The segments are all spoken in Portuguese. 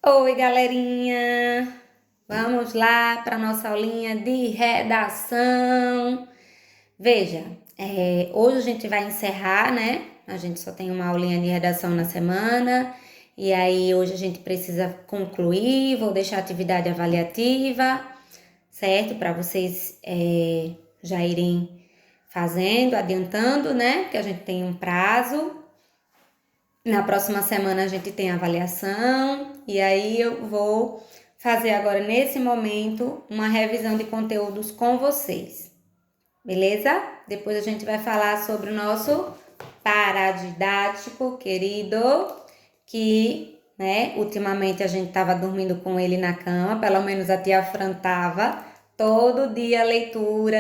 Oi, galerinha! Vamos lá para nossa aulinha de redação. Veja, hoje a gente vai encerrar, né? A gente só tem uma aulinha de redação na semana. E aí, hoje a gente precisa concluir. Vou deixar a atividade avaliativa, certo? Para vocês já irem fazendo, adiantando, né? Que a gente tem um prazo. Na próxima semana a gente tem avaliação e aí eu vou fazer agora nesse momento uma revisão de conteúdos com vocês, beleza? Depois a gente vai falar sobre o nosso paradidático querido, que, né, ultimamente a gente estava dormindo com ele na cama, pelo menos a tia Fran tava, todo dia leitura,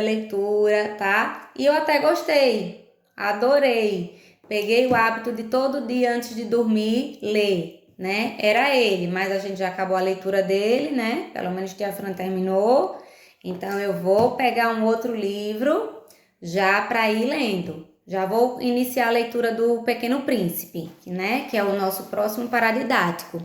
tá? E eu até gostei, adorei. Peguei o hábito de todo dia antes de dormir ler, né? Era ele, mas a gente já acabou a leitura dele, né? Pelo menos que a Fran terminou. Então eu vou pegar um outro livro já para ir lendo. Já vou iniciar a leitura do Pequeno Príncipe, né? Que é o nosso próximo paradidático,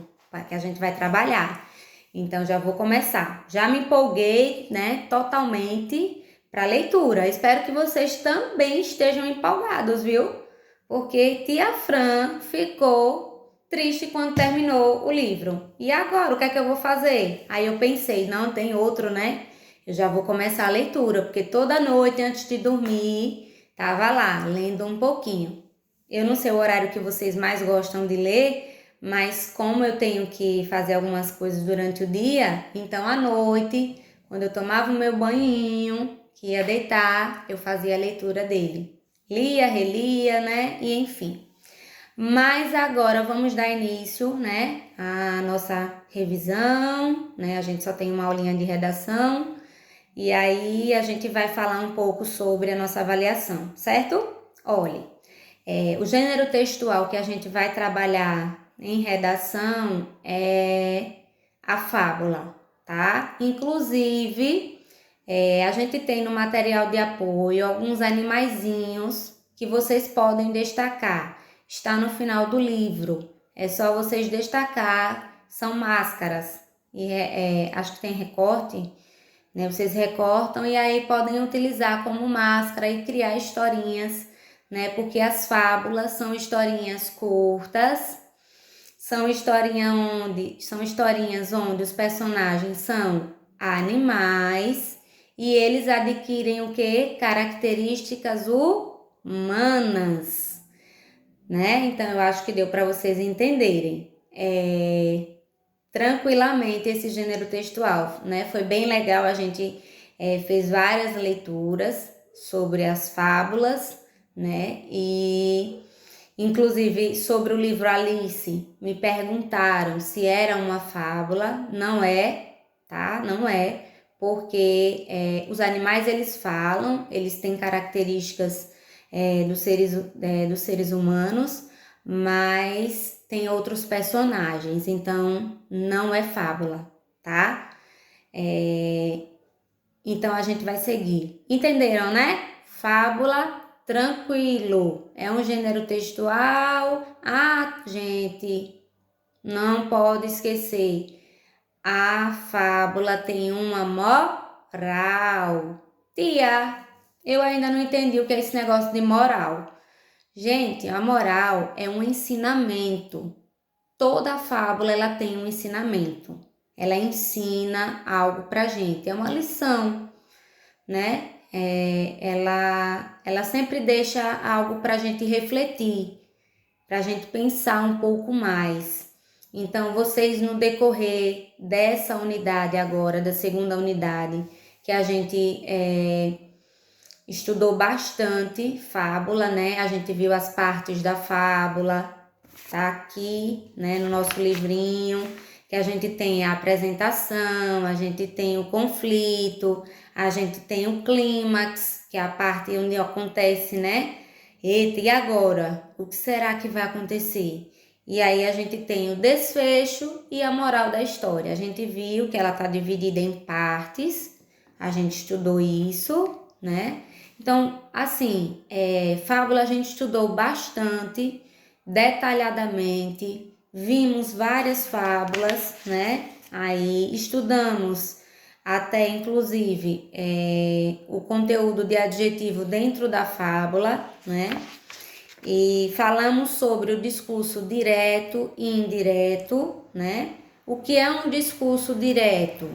que a gente vai trabalhar. Então já vou começar. Já me empolguei, né? Totalmente para a leitura. Espero que vocês também estejam empolgados, viu? Porque tia Fran ficou triste quando terminou o livro. E agora, o que é que eu vou fazer? Aí eu pensei, não tem outro, né? Eu já vou começar a leitura, porque toda noite antes de dormir, tava lá, lendo um pouquinho. Eu não sei o horário que vocês mais gostam de ler, mas como eu tenho que fazer algumas coisas durante o dia, então à noite, quando eu tomava o meu banhinho, que ia deitar, eu fazia a leitura dele. Lia, relia, né? E enfim. Mas agora vamos dar início, né, à nossa revisão, né? A gente só tem uma aulinha de redação e aí a gente vai falar um pouco sobre a nossa avaliação, certo? Olhe, o gênero textual que a gente vai trabalhar em redação é a fábula, tá? Inclusive, a gente tem no material de apoio alguns animaizinhos que vocês podem destacar. Está no final do livro. É só vocês destacar. São máscaras. E acho que tem recorte, né? Vocês recortam e aí podem utilizar como máscara e criar historinhas, né? Porque as fábulas são historinhas curtas. São historinhas onde os personagens são animais e eles adquirem o que? Características humanas, né? Então eu acho que deu para vocês entenderem tranquilamente esse gênero textual, né? Foi bem legal, a gente fez várias leituras sobre as fábulas, né? E inclusive, sobre o livro Alice, me perguntaram se era uma fábula. Não é, tá? Não é, porque os animais eles falam, eles têm características dos seres humanos, mas tem outros personagens, então não é fábula, tá? Então a gente vai seguir. Entenderam, né? Fábula, tranquilo. É um gênero textual. Ah, gente, não pode esquecer. A fábula tem uma moral. Tia, eu ainda não entendi o que é esse negócio de moral. Gente, a moral é um ensinamento. Toda fábula ela tem um ensinamento. Ela ensina algo pra gente. É uma lição, né? Ela sempre deixa algo para a gente refletir, para a gente pensar um pouco mais. Então, vocês no decorrer dessa unidade agora, da segunda unidade, que a gente estudou bastante fábula, né? A gente viu as partes da fábula, tá aqui, né, no nosso livrinho, que a gente tem a apresentação, a gente tem o conflito, a gente tem o clímax, que é a parte onde acontece, né? Eita, e agora? O que será que vai acontecer? E aí a gente tem o desfecho e a moral da história. A gente viu que ela está dividida em partes, a gente estudou isso, né? Então, assim, fábula a gente estudou bastante, detalhadamente, vimos várias fábulas, né? Aí estudamos até inclusive o conteúdo de adjetivo dentro da fábula, né? E falamos sobre o discurso direto e indireto, né? O que é um discurso direto?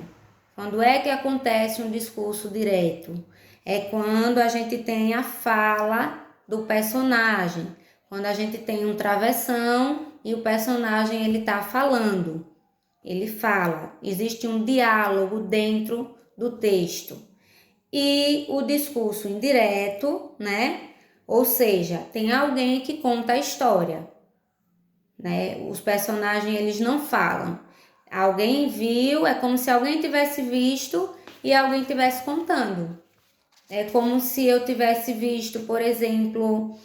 Quando é que acontece um discurso direto? É quando a gente tem a fala do personagem, quando a gente tem um travessão e o personagem ele tá falando. Ele fala, existe um diálogo dentro do texto. E o discurso indireto, né? Ou seja, tem alguém que conta a história, né? Os personagens eles não falam. Alguém viu, é como se alguém tivesse visto e alguém tivesse contando. É como se eu tivesse visto, por exemplo,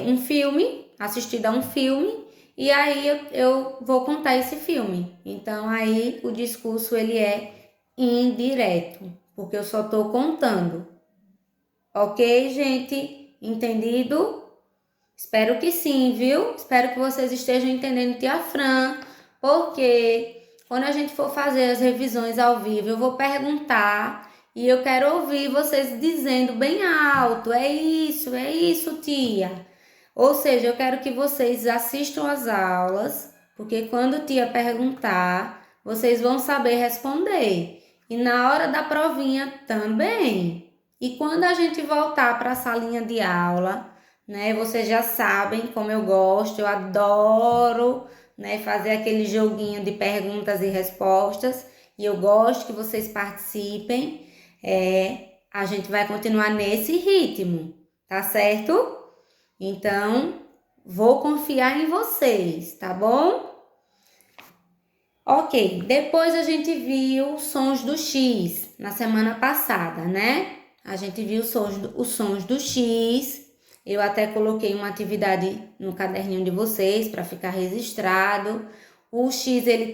um filme, assistido a um filme, e aí eu vou contar esse filme. Então aí o discurso ele é indireto, porque eu só estou contando. Ok, gente? Entendido? Espero que sim, viu? Espero que vocês estejam entendendo, tia Fran, porque quando a gente for fazer as revisões ao vivo, eu vou perguntar e eu quero ouvir vocês dizendo bem alto: é isso, tia. Ou seja, eu quero que vocês assistam as aulas, porque quando tia perguntar, vocês vão saber responder. E na hora da provinha também. E quando a gente voltar para a salinha de aula, né? Vocês já sabem como eu gosto, eu adoro, né, fazer aquele joguinho de perguntas e respostas, e eu gosto que vocês participem. A gente vai continuar nesse ritmo, tá certo? Então, vou confiar em vocês, tá bom? Ok, depois a gente viu os sons do X na semana passada, né? A gente viu os sons do X. Eu até coloquei uma atividade no caderninho de vocês para ficar registrado. O X ele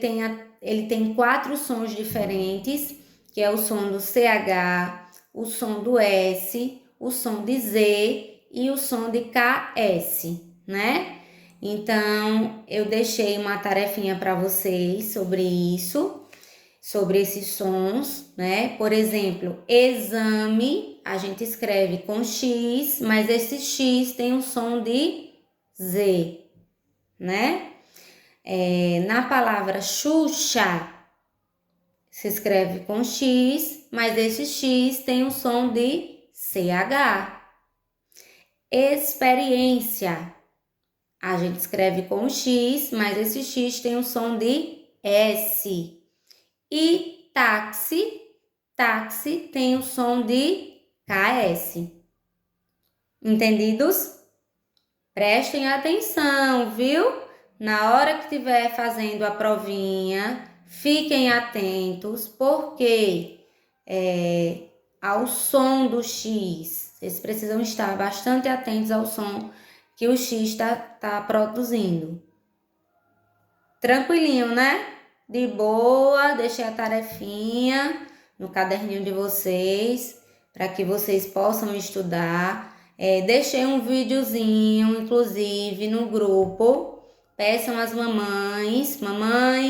tem 4 sons diferentes, que é o som do CH, o som do S, o som de Z e o som de KS, né? Então, eu deixei uma tarefinha para vocês sobre isso, sobre esses sons, né? Por exemplo, exame, a gente escreve com X, mas esse X tem um som de Z, né? Na palavra Xuxa, se escreve com X, mas esse X tem um som de CH. Experiência, a gente escreve com X, mas esse X tem um som de S. E táxi, táxi tem o som de KS. Entendidos? Prestem atenção, viu? Na hora que estiver fazendo a provinha, fiquem atentos, porque ao som do X, vocês precisam estar bastante atentos ao som que o X está produzindo. Tranquilinho, né? De boa, deixei a tarefinha no caderninho de vocês, para que vocês possam estudar. Deixei um videozinho, inclusive, no grupo. Peçam às mamães,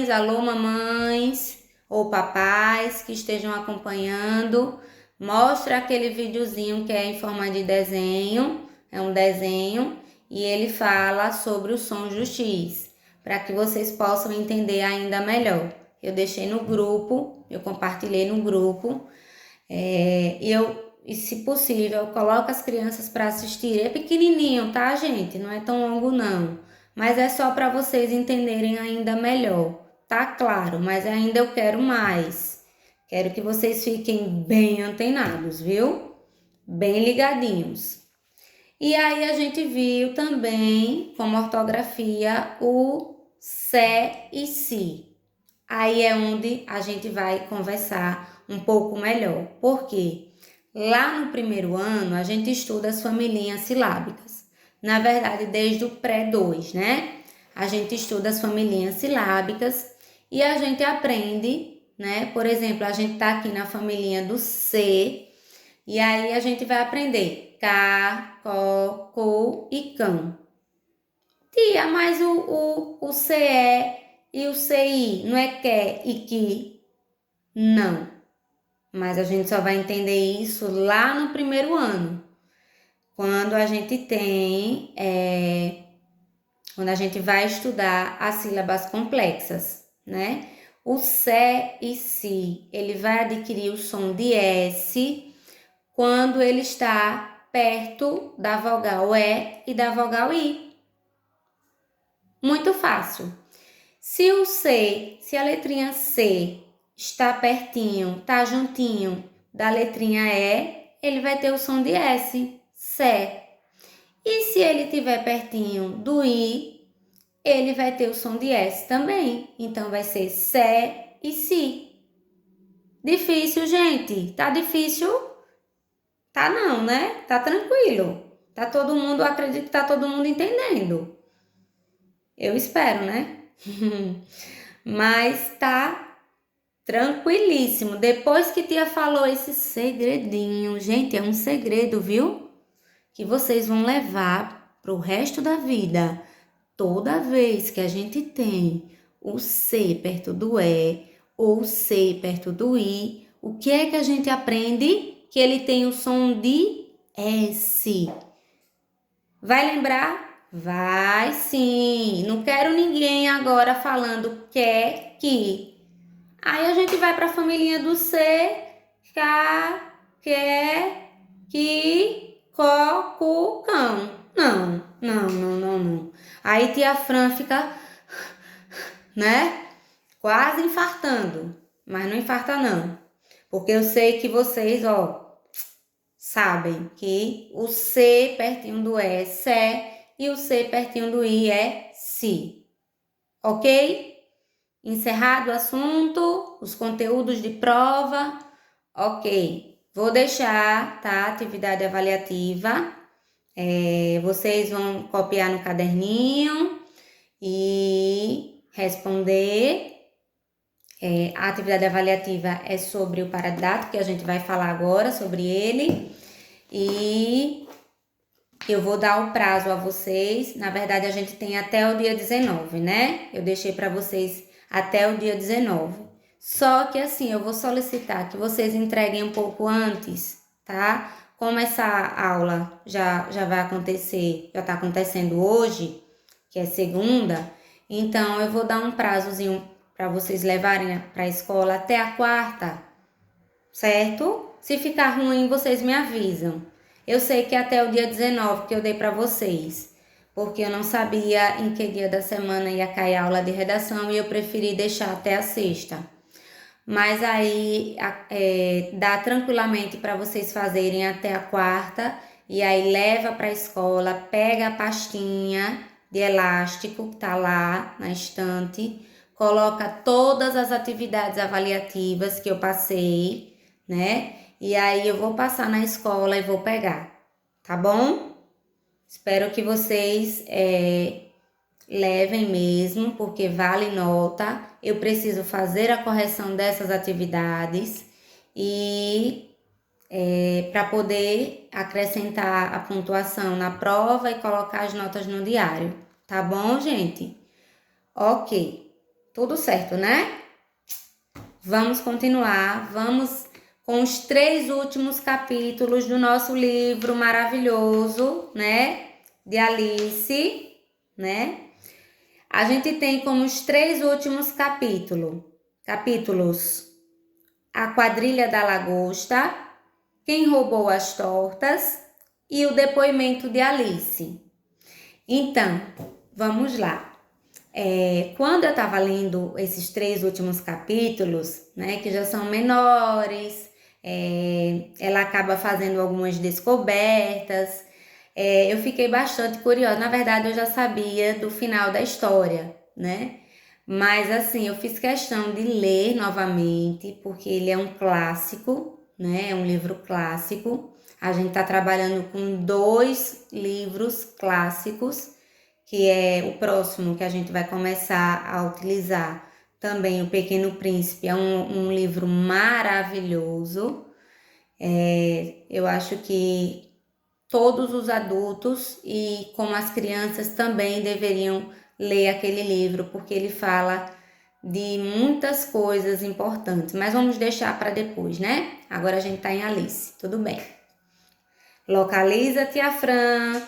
alô mamães, ou papais que estejam acompanhando. Mostra aquele videozinho que é em forma de desenho, é um desenho, e ele fala sobre os sons do X, para que vocês possam entender ainda melhor. Eu deixei no grupo, eu compartilhei no grupo, e se possível, coloco as crianças para assistir. É pequenininho, tá, gente? Não é tão longo não, mas é só para vocês entenderem ainda melhor. Tá claro, mas ainda eu quero mais. Quero que vocês fiquem bem antenados, viu? Bem ligadinhos. E aí a gente viu também, como ortografia, o sé e si. Aí é onde a gente vai conversar um pouco melhor. Por quê? Lá no primeiro ano, a gente estuda as familhinhas silábicas. Na verdade, desde o pré-2, né? A gente estuda as familhinhas silábicas e a gente aprende, né? Por exemplo, a gente tá aqui na familhinha do C, e aí a gente vai aprender K, Có, Cô e Cão. Tia, mas o CE e o CI não é quer e que? Não. Mas a gente só vai entender isso lá no primeiro ano. Quando a gente tem, quando a gente vai estudar as sílabas complexas, né? O C e Si, ele vai adquirir o som de S quando ele está perto da vogal E e da vogal I. Muito fácil. Se o C, se a letrinha C está pertinho, está juntinho da letrinha E, ele vai ter o som de S, Sé. E se ele estiver pertinho do I, ele vai ter o som de S também. Então vai ser Sé e Si. Difícil, gente? Tá difícil? Tá não, né? Tá tranquilo. Tá todo mundo, acredito que tá todo mundo entendendo. Eu espero, né? Mas tá tranquilíssimo. Depois que tia falou esse segredinho, gente, é um segredo, viu? Que vocês vão levar pro resto da vida. Toda vez que a gente tem o C perto do E ou o C perto do I, o que é que a gente aprende? Que ele tem o som de S. Vai lembrar? Vai sim. Não quero ninguém agora falando quer que. Aí a gente vai para a família do C, K, quer, que, co, cu, cão. Não, não, não, não, não. Aí tia Fran fica, né? Quase infartando. Mas não infarta não. Porque eu sei que vocês, ó, sabem que o C pertinho do E é Sé e o C pertinho do I é Si. Ok? Encerrado o assunto, os conteúdos de prova. Ok. Vou deixar, tá? Atividade avaliativa. Vocês vão copiar no caderninho e responder. A atividade avaliativa é sobre o paradidato, que a gente vai falar agora sobre ele. E eu vou dar o prazo a vocês. Na verdade, a gente tem até o dia 19, né? Eu deixei para vocês até o dia 19. Só que assim, eu vou solicitar que vocês entreguem um pouco antes, tá? Como essa aula já vai acontecer, já tá acontecendo hoje, que é segunda, então eu vou dar um prazozinho para vocês levarem para a escola até a quarta, certo? Se ficar ruim, vocês me avisam. Eu sei que até o dia 19 que eu dei para vocês, porque eu não sabia em que dia da semana ia cair a aula de redação e eu preferi deixar até a sexta. Mas aí dá tranquilamente para vocês fazerem até a quarta e aí leva para a escola, pega a pastinha de elástico que tá lá na estante, coloca todas as atividades avaliativas que eu passei, né? E aí eu vou passar na escola e vou pegar, tá bom? Espero que vocês levem mesmo, porque vale nota. Eu preciso fazer a correção dessas atividades e para poder acrescentar a pontuação na prova e colocar as notas no diário. Tá bom, gente? Ok. Tudo certo, né? Vamos continuar. Vamos com os 3 últimos capítulos do nosso livro maravilhoso, né? De Alice, né? A gente tem como os 3 últimos capítulos A Quadrilha da Lagosta, Quem Roubou as Tortas e o Depoimento de Alice. Então, vamos lá. Quando eu estava lendo esses 3 últimos capítulos, né, que já são menores, ela acaba fazendo algumas descobertas, eu fiquei bastante curiosa. Na verdade, eu já sabia do final da história, né? Mas assim, eu fiz questão de ler novamente, porque ele é um clássico, né? É um livro clássico. A gente está trabalhando com 2 livros clássicos, que é o próximo que a gente vai começar a utilizar. Também O Pequeno Príncipe é um livro maravilhoso. Eu acho que todos os adultos e como as crianças também deveriam ler aquele livro, porque ele fala de muitas coisas importantes. Mas vamos deixar para depois, né? Agora a gente tá em Alice, tudo bem. Localiza, tia Fran.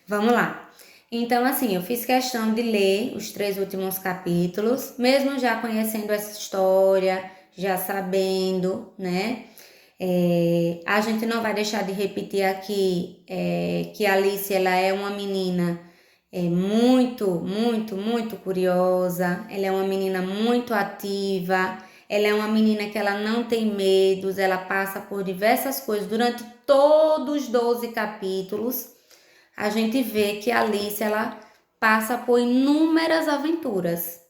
Vamos lá. Então, assim, eu fiz questão de ler os 3 últimos capítulos, mesmo já conhecendo essa história, já sabendo, né? A gente não vai deixar de repetir aqui que a Alice, ela é uma menina muito curiosa, ela é uma menina muito ativa, ela é uma menina que ela não tem medos, ela passa por diversas coisas durante todos os 12 capítulos. A gente vê que a Alice, ela passa por inúmeras aventuras.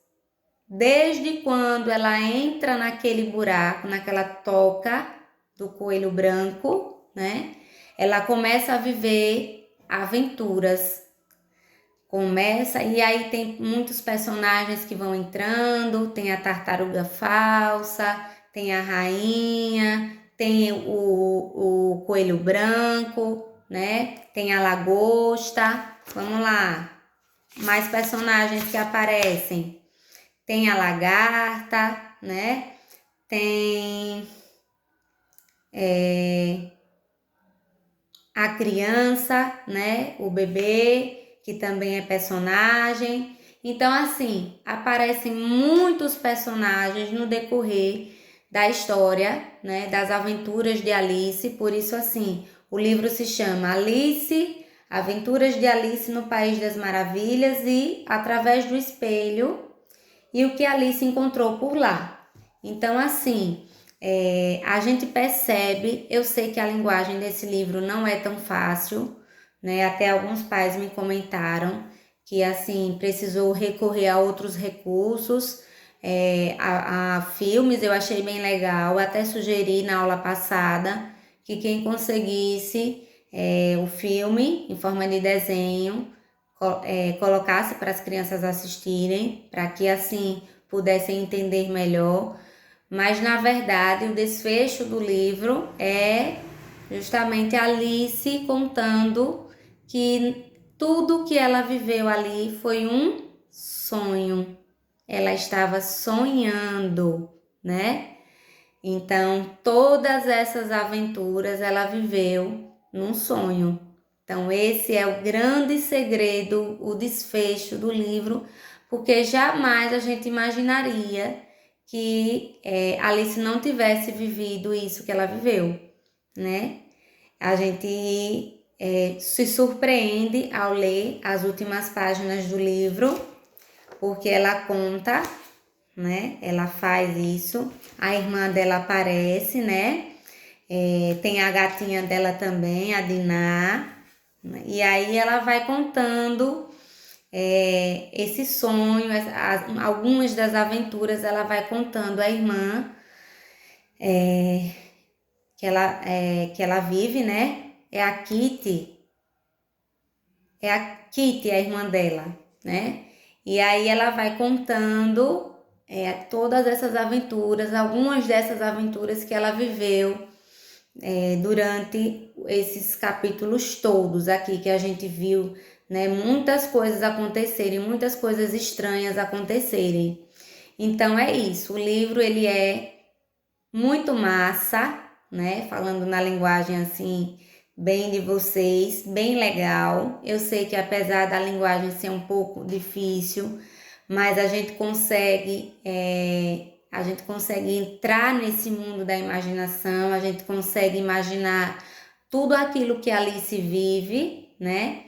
Desde quando ela entra naquele buraco, naquela toca do coelho branco, né? Ela começa a viver aventuras. E aí tem muitos personagens que vão entrando, tem a tartaruga falsa, tem a rainha, tem o coelho branco, né? Tem a lagosta. Vamos lá. Mais personagens que aparecem. Tem a lagarta, né? Tem a criança, né? O bebê, que também é personagem. Então, assim, aparecem muitos personagens no decorrer da história, né? Das aventuras de Alice. Por isso, assim, o livro se chama Alice, Aventuras de Alice no País das Maravilhas e Através do Espelho e o que Alice encontrou por lá. Então, assim, a gente percebe, eu sei que a linguagem desse livro não é tão fácil, né? Até alguns pais me comentaram que, assim, precisou recorrer a outros recursos, a filmes. Eu achei bem legal, até sugeri na aula passada que quem conseguisse o filme em forma de desenho, colocasse para as crianças assistirem, para que assim pudessem entender melhor. Mas na verdade o desfecho do livro é justamente Alice contando que tudo que ela viveu ali foi um sonho. Ela estava sonhando, né? Então todas essas aventuras ela viveu num sonho. Então, esse é o grande segredo, o desfecho do livro, porque jamais a gente imaginaria que Alice não tivesse vivido isso que ela viveu, né? A gente se surpreende ao ler as últimas páginas do livro, porque ela conta, né? Ela faz isso, a irmã dela aparece, né? Tem a gatinha dela também, a Diná. E aí ela vai contando esse sonho, algumas das aventuras ela vai contando à irmã que ela vive, né? É a Kitty, a irmã dela, né? E aí ela vai contando todas essas aventuras, algumas dessas aventuras que ela viveu durante esses capítulos todos aqui que a gente viu, né? Muitas coisas acontecerem, muitas coisas estranhas acontecerem. Então é isso, o livro ele é muito massa, né? Falando na linguagem assim, bem de vocês, bem legal. Eu sei que apesar da linguagem ser um pouco difícil, mas a gente consegue entrar nesse mundo da imaginação, a gente consegue imaginar tudo aquilo que Alice vive, né?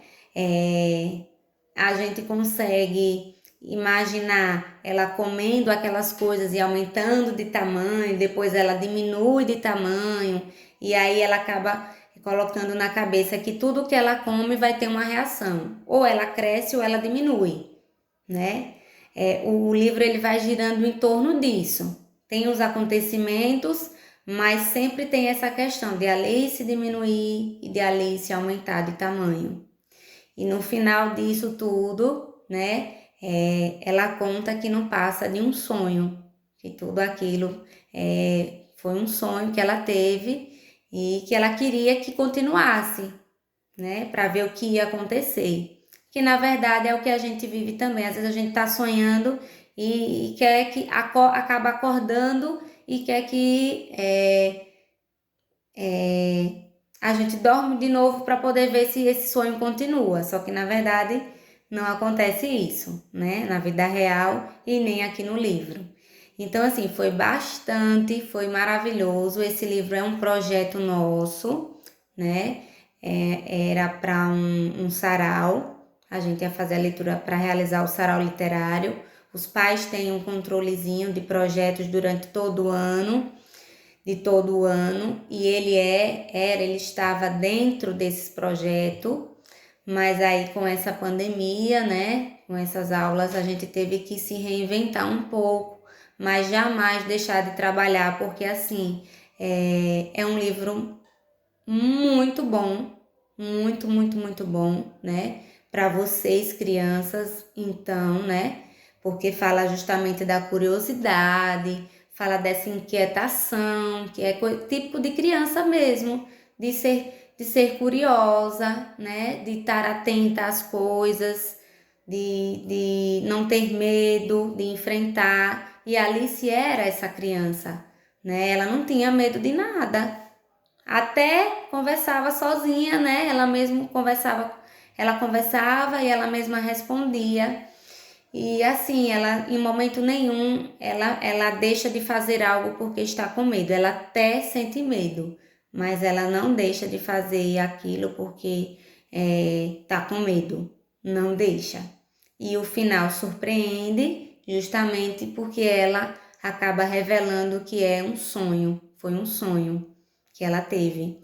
A gente consegue imaginar ela comendo aquelas coisas e aumentando de tamanho, depois ela diminui de tamanho, e aí ela acaba colocando na cabeça que tudo que ela come vai ter uma reação, ou ela cresce ou ela diminui, né? O livro ele vai girando em torno disso. Tem os acontecimentos, mas sempre tem essa questão de Alice diminuir e de Alice aumentar de tamanho. E no final disso tudo, né, ela conta que não passa de um sonho, que tudo aquilo foi um sonho que ela teve e que ela queria que continuasse, né, para ver o que ia acontecer. Que na verdade é o que a gente vive também. Às vezes a gente está sonhando e quer que acaba acordando e quer que a gente dorme de novo para poder ver se esse sonho continua. Só que na verdade não acontece isso, né? Na vida real e nem aqui no livro. Então, assim, foi maravilhoso. Esse livro é um projeto nosso, né? Era para um sarau. A gente ia fazer a leitura para realizar o sarau literário. Os pais têm um controlezinho de projetos durante todo o ano, e ele estava dentro desse projeto, mas aí com essa pandemia, né, com essas aulas, a gente teve que se reinventar um pouco, mas jamais deixar de trabalhar, porque assim, é um livro muito bom, muito, muito, muito bom, né? Para vocês, crianças, então, né? Porque fala justamente da curiosidade, fala dessa inquietação, que é típico de criança mesmo, de ser curiosa, né? De estar atenta às coisas, de não ter medo, de enfrentar. E a Alice era essa criança, né? Ela não tinha medo de nada. Até conversava sozinha, né? Ela conversava e ela mesma respondia. E assim, ela em momento nenhum ela deixa de fazer algo porque está com medo. Ela até sente medo, mas ela não deixa de fazer aquilo porque tá com medo. Não deixa. E o final surpreende justamente porque ela acaba revelando que é um sonho. Foi um sonho que ela teve.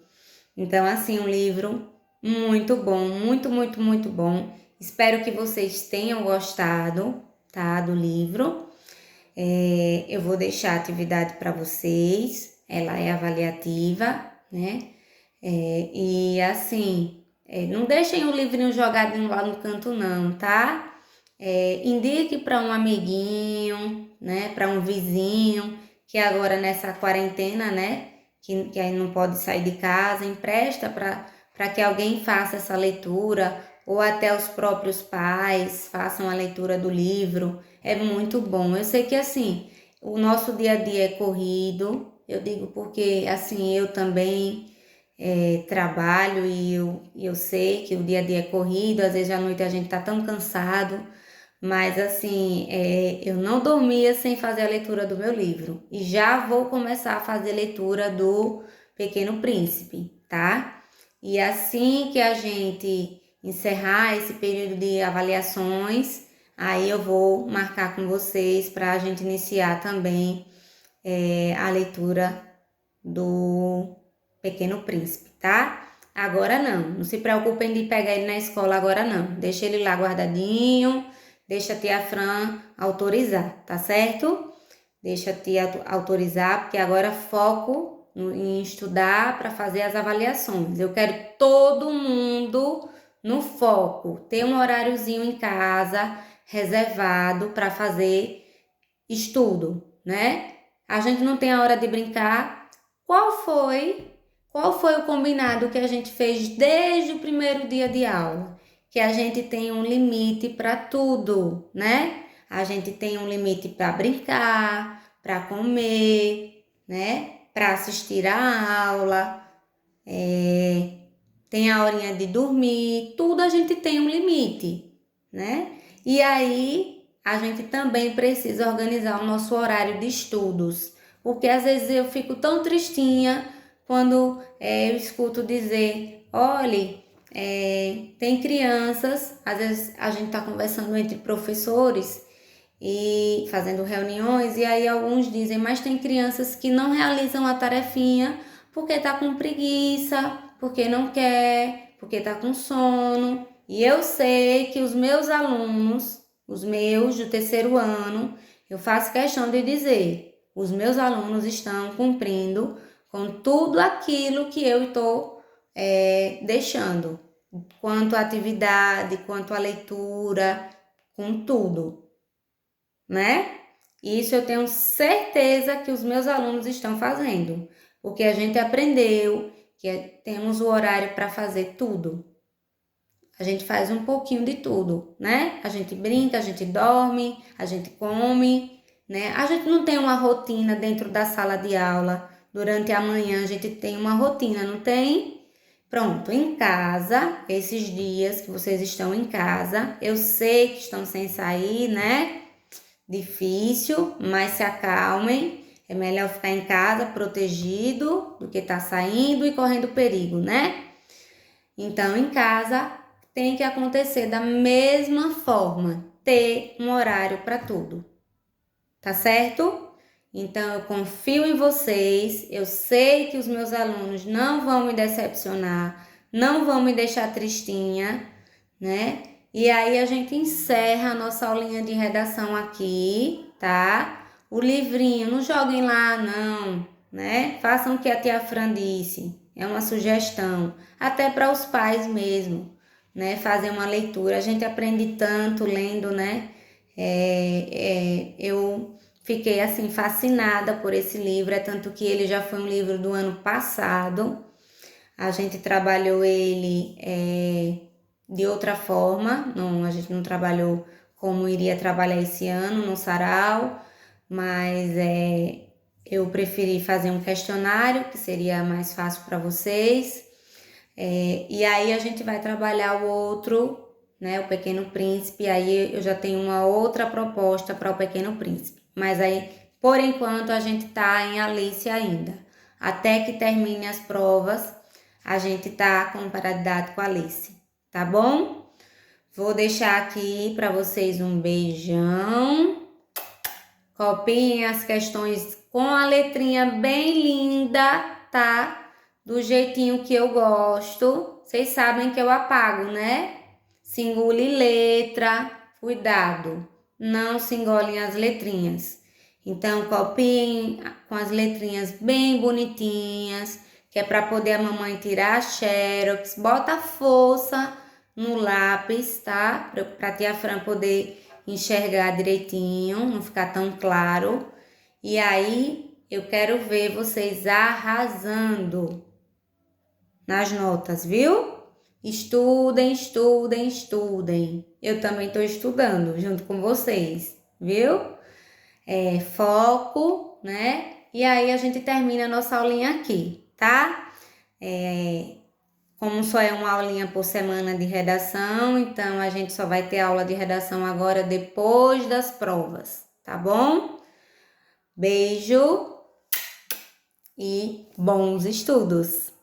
Então, assim, um livro muito bom, muito, muito, muito bom. Espero que vocês tenham gostado, tá, do livro. Eu vou deixar a atividade para vocês. Ela é avaliativa, né? E assim, não deixem o livrinho jogadinho lá no canto, não, tá? Indique para um amiguinho, né? Para um vizinho, que agora nessa quarentena, né? Que aí não pode sair de casa, empresta para que alguém faça essa leitura, ou até os próprios pais façam a leitura do livro. É muito bom. Eu sei que assim, o nosso dia a dia é corrido, eu digo porque assim, eu também trabalho e eu sei que o dia a dia é corrido, às vezes à noite a gente tá tão cansado, mas assim, eu não dormia sem fazer a leitura do meu livro. E já vou começar a fazer a leitura do Pequeno Príncipe, tá? E assim que a gente encerrar esse período de avaliações, aí eu vou marcar com vocês para a gente iniciar também a leitura do Pequeno Príncipe, tá? Agora não se preocupem de pegar ele na escola agora não. Deixa ele lá guardadinho, deixa a tia Fran autorizar, tá certo? Deixa a tia autorizar, porque agora foco em estudar para fazer as avaliações. Eu quero todo mundo no foco, ter um horáriozinho em casa reservado para fazer estudo, né? A gente não tem a hora de brincar. Qual foi? Qual foi o combinado que a gente fez desde o primeiro dia de aula? Que a gente tem um limite para tudo, né? A gente tem um limite para brincar, para comer, né? Para assistir a aula, tem a horinha de dormir, tudo a gente tem um limite, né? E aí a gente também precisa organizar o nosso horário de estudos, porque às vezes eu fico tão tristinha quando eu escuto dizer, olhe, tem crianças, às vezes a gente está conversando entre professores e fazendo reuniões, e aí alguns dizem, mas tem crianças que não realizam a tarefinha porque tá com preguiça, porque não quer, porque tá com sono. E eu sei que os meus alunos, os meus do terceiro ano, eu faço questão de dizer, os meus alunos estão cumprindo com tudo aquilo que eu estou deixando, quanto à atividade, quanto à leitura, com tudo, né? Isso eu tenho certeza que os meus alunos estão fazendo, porque a gente aprendeu que temos o horário para fazer tudo. A gente faz um pouquinho de tudo, né? A gente brinca, a gente dorme, a gente come, né? A gente não tem uma rotina dentro da sala de aula. Durante a manhã a gente tem uma rotina, não tem? Pronto, em casa, esses dias que vocês estão em casa, eu sei que estão sem sair, né? Difícil, mas se acalmem. É melhor ficar em casa protegido do que estar saindo e correndo perigo, né? Então, em casa tem que acontecer da mesma forma, ter um horário para tudo. Tá certo? Então, eu confio em vocês. Eu sei que os meus alunos não vão me decepcionar, não vão me deixar tristinha, né? E aí a gente encerra a nossa aulinha de redação aqui, tá? O livrinho, não joguem lá, não, né? Façam o que a tia Fran disse. É uma sugestão, até para os pais mesmo, né? Fazer uma leitura. A gente aprende tanto lendo, né? Eu fiquei assim fascinada por esse livro, é tanto que ele já foi um livro do ano passado. A gente trabalhou ele de outra forma, não, a gente não trabalhou como iria trabalhar esse ano no sarau, mas eu preferi fazer um questionário que seria mais fácil para vocês. E aí a gente vai trabalhar o outro, né, o Pequeno Príncipe. Aí eu já tenho uma outra proposta para o Pequeno Príncipe. Mas aí, por enquanto, a gente tá em Alice ainda. Até que termine as provas, a gente tá com paridade com a Alice, tá bom? Vou deixar aqui para vocês um beijão. Copiem as questões com a letrinha bem linda, tá? Do jeitinho que eu gosto. Vocês sabem que eu apago, né? Se engole letra, cuidado. Não se engolem as letrinhas. Então, copiem com as letrinhas bem bonitinhas, que é para poder a mamãe tirar a xerox. Bota força no lápis, tá? Para a tia Fran poder enxergar direitinho, não ficar tão claro. E aí, eu quero ver vocês arrasando nas notas, viu? Estudem, estudem, estudem. Eu também estou estudando junto com vocês, viu? Foco, né? E aí a gente termina a nossa aulinha aqui, tá? Como só é uma aulinha por semana de redação, então a gente só vai ter aula de redação agora depois das provas, tá bom? Beijo e bons estudos!